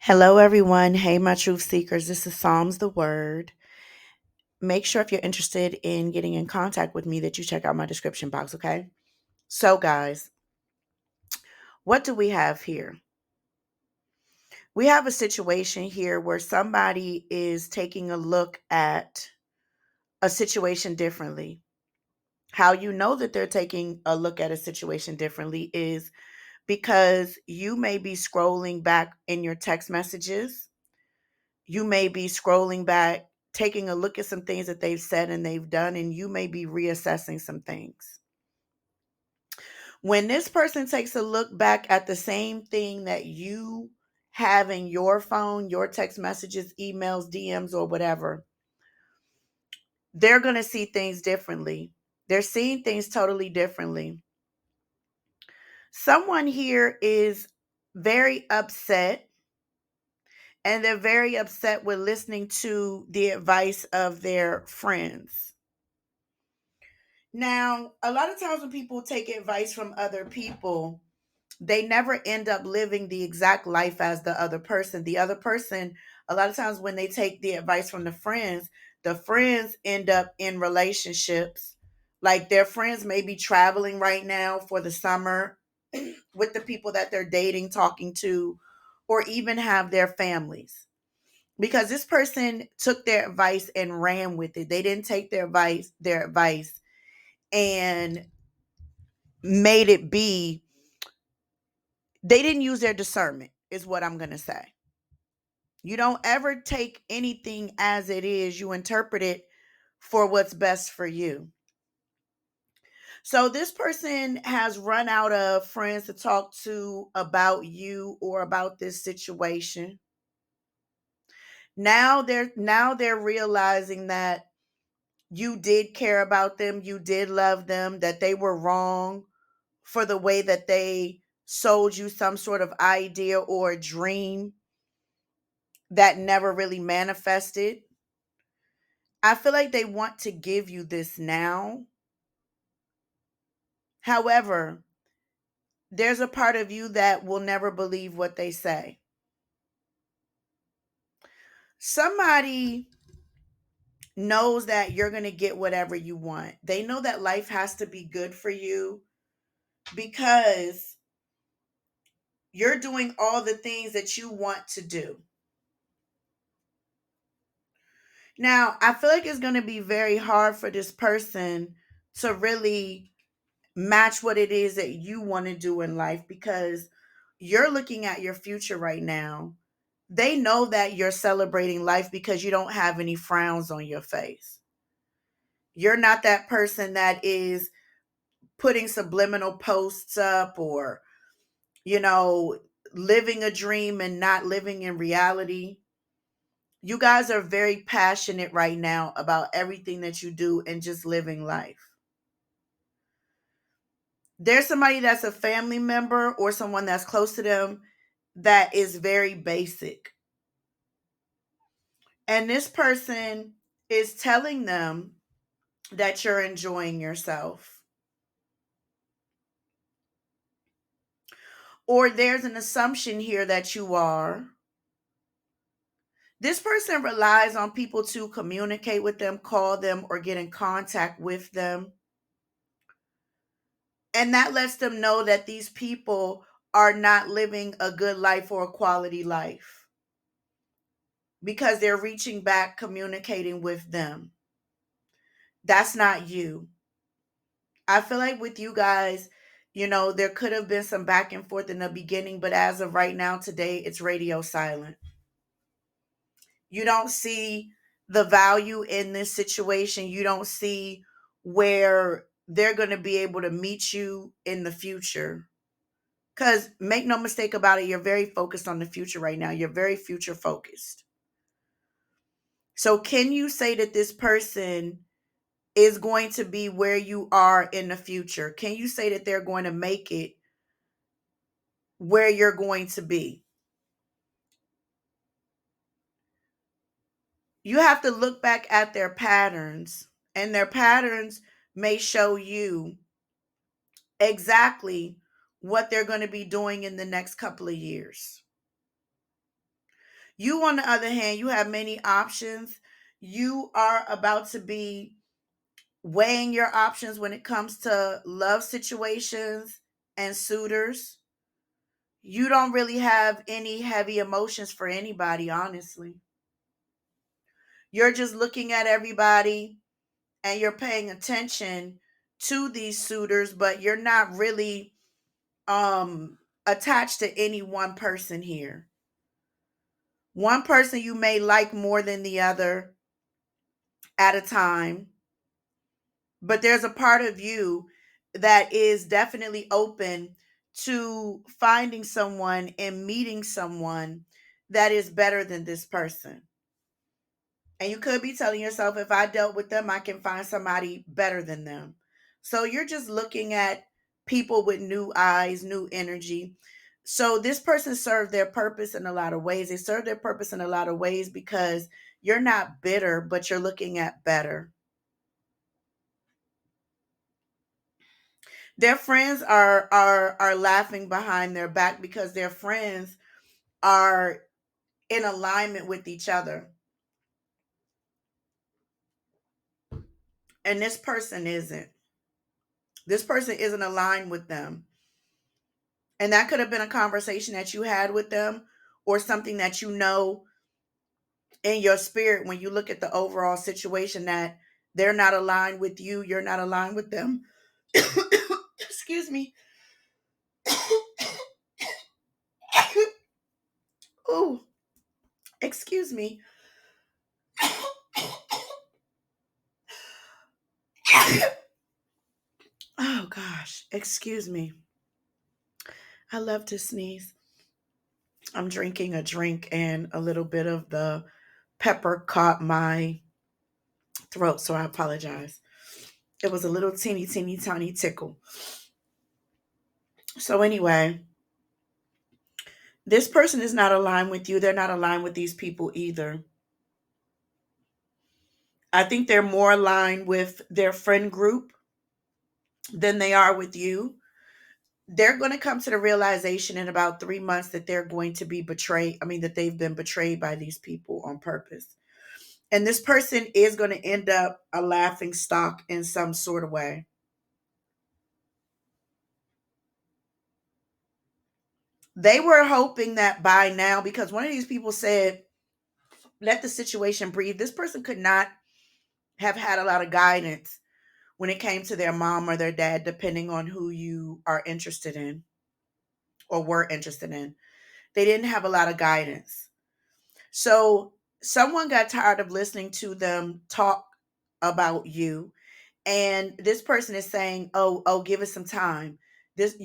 Hello, everyone. Hey, my truth seekers. This is Psalms the Word. Make sure if you're interested in getting in contact with me that you check out my description box, okay? So, guys, what do we have here? We have a situation here where somebody is taking a look at a situation differently. How you know that they're taking a look at a situation differently is because you may be scrolling back in your text messages. You may be scrolling back, taking a look at some things that they've said and they've done, and you may be reassessing some things. When this person takes a look back at the same thing that you have in your phone, your text messages, emails, DMs, or whatever, they're going to see things differently. They're seeing things totally differently. Someone here is very upset, and they're very upset with listening to the advice of their friends. Now, a lot of times when people take advice from other people, they never end up living the exact life as the other person. The other person, a lot of times when they take the advice from the friends end up in relationships. Like their friends may be traveling right now for the summer with the people that they're dating, talking to, or even have their families. Because this person took their advice and ran with it. They didn't take their advice and made it be, they didn't use their discernment, is what I'm going to say. You don't ever take anything as it is, you interpret it for what's best for you. So this person has run out of friends to talk to about you or about this situation. Now they're realizing that you did care about them, you did love them, that they were wrong for the way that they sold you some sort of idea or a dream that never really manifested. I feel like they want to give you this now. However, there's a part of you that will never believe what they say. Somebody knows that you're going to get whatever you want. They know that life has to be good for you because you're doing all the things that you want to do. Now, I feel like it's going to be very hard for this person to really match what it is that you want to do in life because you're looking at your future right now. They know that you're celebrating life because you don't have any frowns on your face. You're not that person that is putting subliminal posts up or, you know, living a dream and not living in reality. You guys are very passionate right now about everything that you do and just living life. There's somebody that's a family member or someone that's close to them that is very basic. And this person is telling them that you're enjoying yourself. Or there's an assumption here that you are. This person relies on people to communicate with them, call them, or get in contact with them. And that lets them know that these people are not living a good life or a quality life because they're reaching back, communicating with them. That's not you. I feel like with you guys, there could have been some back and forth in the beginning, but as of right now, today, it's radio silent. You don't see the value in this situation. You don't see where they're going to be able to meet you in the future. Because make no mistake about it, you're very focused on the future right now. You're very future focused. So, can you say that this person is going to be where you are in the future? Can you say that they're going to make it where you're going to be? You have to look back at their patterns, and their patterns may show you exactly what they're going to be doing in the next couple of years. You, on the other hand, you have many options. You are about to be weighing your options when it comes to love situations and suitors. You don't really have any heavy emotions for anybody, honestly. You're just looking at everybody and you're paying attention to these suitors, but you're not really attached to any one person here. One person you may like more than the other at a time, but there's a part of you that is definitely open to finding someone and meeting someone that is better than this person. And you could be telling yourself, if I dealt with them, I can find somebody better than them. So you're just looking at people with new eyes, new energy. So this person served their purpose in a lot of ways. They serve their purpose in a lot of ways because you're not bitter, but you're looking at better. Their friends are laughing behind their back because their friends are in alignment with each other. And this person isn't. This person isn't aligned with them. And that could have been a conversation that you had with them or something that you know in your spirit when you look at the overall situation that they're not aligned with you, you're not aligned with them. Excuse me. Oh, excuse me. Oh gosh, excuse me. I love to sneeze. I'm drinking a drink and a little bit of the pepper caught my throat, so I apologize. It was a little teeny, teeny, tiny tickle. So, anyway, this person is not aligned with you. They're not aligned with these people either. I think they're more aligned with their friend group than they are with you. They're going to come to the realization in about 3 months that they're going to be betrayed. I mean, that they've been betrayed by these people on purpose. And this person is going to end up a laughing stock in some sort of way. They were hoping that by now, because one of these people said, let the situation breathe. This person could not have had a lot of guidance when it came to their mom or their dad, depending on who you are interested in or were interested in. They didn't have a lot of guidance. So someone got tired of listening to them talk about you. And this person is saying, oh, give us some time. This,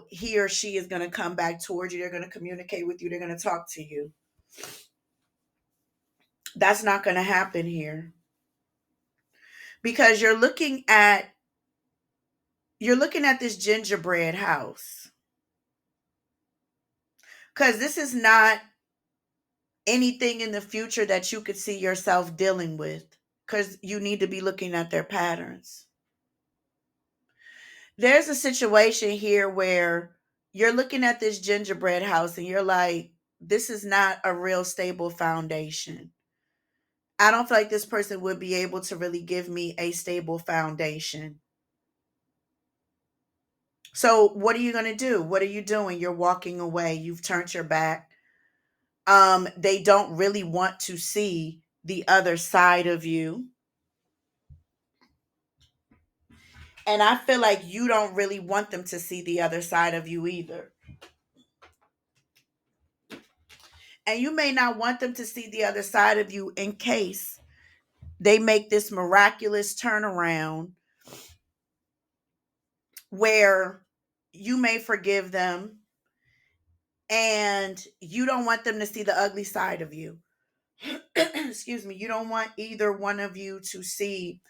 he or she is going to come back towards you. They're going to communicate with you. They're going to talk to you. That's not going to happen here because you're looking at this gingerbread house. Because this is not anything in the future that you could see yourself dealing with. Because you need to be looking at their patterns. There's a situation here where you're looking at this gingerbread house and you're like, this is not a real stable foundation. I don't feel like this person would be able to really give me a stable foundation. So, what are you going to do? What are you doing? You're walking away. You've turned your back. They don't really want to see the other side of you. And I feel like you don't really want them to see the other side of you either. And you may not want them to see the other side of you in case they make this miraculous turnaround where you may forgive them and you don't want them to see the ugly side of you. Excuse me. You don't want either one of you to see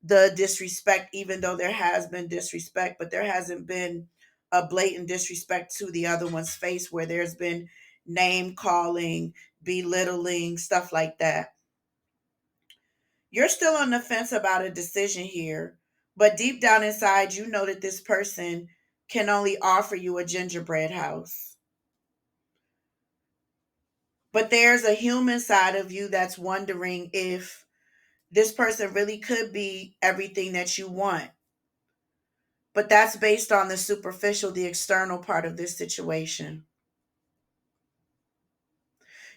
the disrespect, even though there has been disrespect, but there hasn't been a blatant disrespect to the other one's face where there's been name calling, belittling, stuff like that. You're still on the fence about a decision here, but deep down inside, you know that this person can only offer you a gingerbread house. But there's a human side of you that's wondering if this person really could be everything that you want. But that's based on the superficial, the external part of this situation.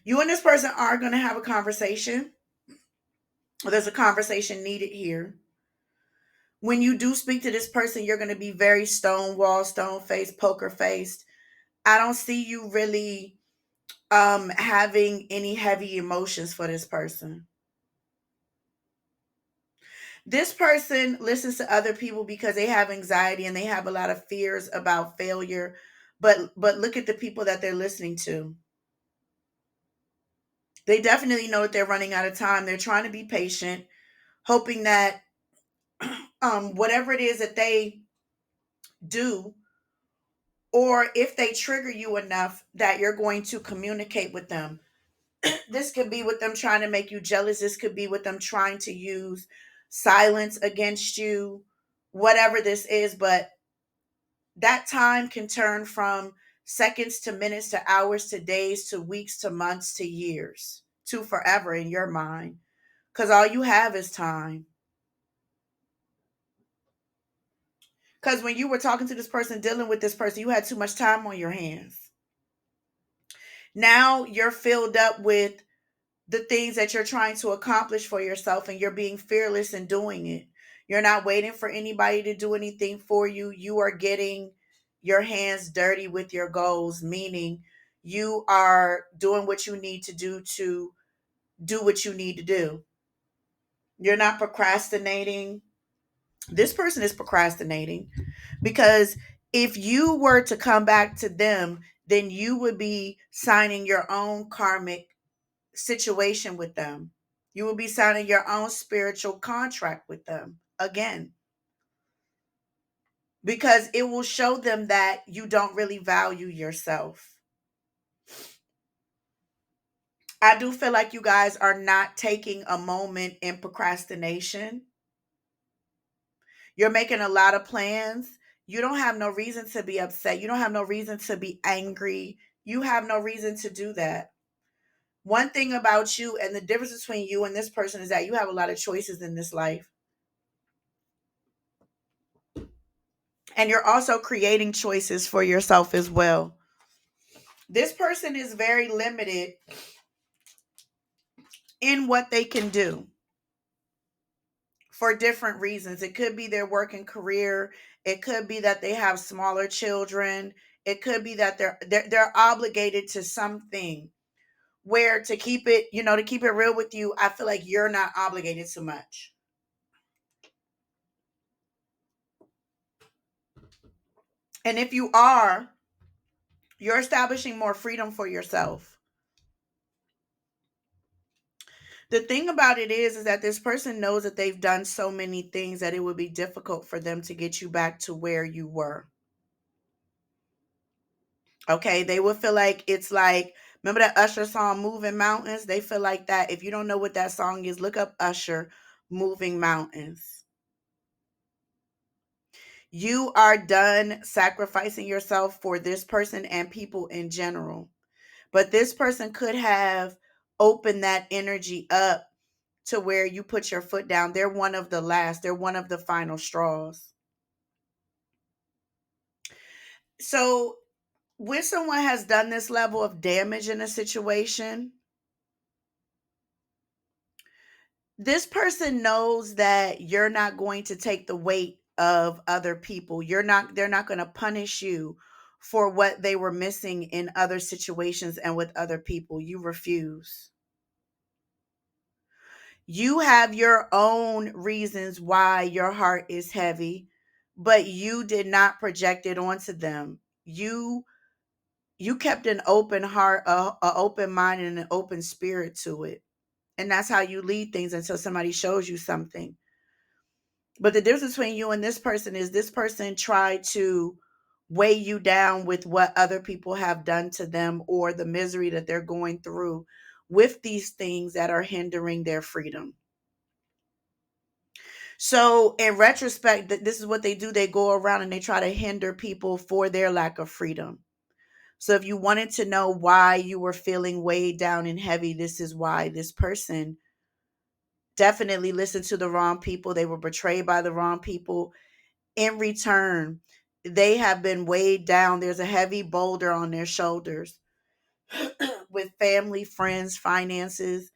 You and this person are going to have a conversation. There's a conversation needed here. When you do speak to this person, you're going to be very stonewall, stone faced, poker faced. I don't see you really having any heavy emotions for this person. This person listens to other people because they have anxiety and they have a lot of fears about failure. But look at the people that they're listening to. They definitely know that they're running out of time. They're trying to be patient, hoping that whatever it is that they do, or if they trigger you enough, that you're going to communicate with them. This could be with them trying to make you jealous. This could be with them trying to use silence against you, whatever this is. But that time can turn from seconds to minutes to hours to days to weeks to months to years to forever in your mind, because all you have is time. Because when you were talking to this person, dealing with this person, you had too much time on your hands. Now you're filled up with the things that you're trying to accomplish for yourself, and you're being fearless in doing it. You're not waiting for anybody to do anything for you. You are getting your hands dirty with your goals, meaning you are doing what you need to do what you need to do. You're not procrastinating. This person is procrastinating because if you were to come back to them, then you would be signing your own karmic situation with them. You will be signing your own spiritual contract with them again, because it will show them that you don't really value yourself. I do feel like you guys are not taking a moment in procrastination. You're making a lot of plans. You don't have no reason to be upset. You don't have no reason to be angry. You have no reason to do that. One thing about you and the difference between you and this person is that you have a lot of choices in this life. And you're also creating choices for yourself as well. This person is very limited in what they can do for different reasons. It could be their working career. It could be that they have smaller children. It could be that they're obligated to something, where to keep it, to keep it real with you, I feel like you're not obligated to much. And if you are, you're establishing more freedom for yourself. The thing about it is that this person knows that they've done so many things that it would be difficult for them to get you back to where you were. Okay, they would feel like it's like, remember that Usher song Moving Mountains? They feel like that. If you don't know what that song is, look up Usher Moving Mountains. You are done sacrificing yourself for this person and people in general. But this person could have opened that energy up to where you put your foot down. They're one of the last, they're one of the final straws. So, when someone has done this level of damage in a situation, this person knows that you're not going to take the weight of other people. They're not going to punish you for what they were missing in other situations and with other people. You refuse. You have your own reasons why your heart is heavy, but you did not project it onto them. You kept an open heart, a open mind, and an open spirit to it. And that's how you lead things until somebody shows you something. But the difference between you and this person is this person tried to weigh you down with what other people have done to them or the misery that they're going through with these things that are hindering their freedom. So, in retrospect, this is what they do. They go around and they try to hinder people for their lack of freedom. So if you wanted to know why you were feeling weighed down and heavy, this is why. This person definitely listened to the wrong people. They were betrayed by the wrong people. In return, they have been weighed down. There's a heavy boulder on their shoulders with family, friends, finances,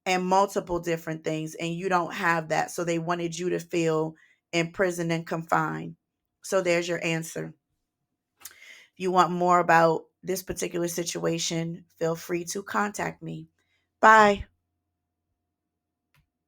and multiple different things. And you don't have that. So they wanted you to feel imprisoned and confined. So there's your answer. If you want more about this particular situation, feel free to contact me. Bye.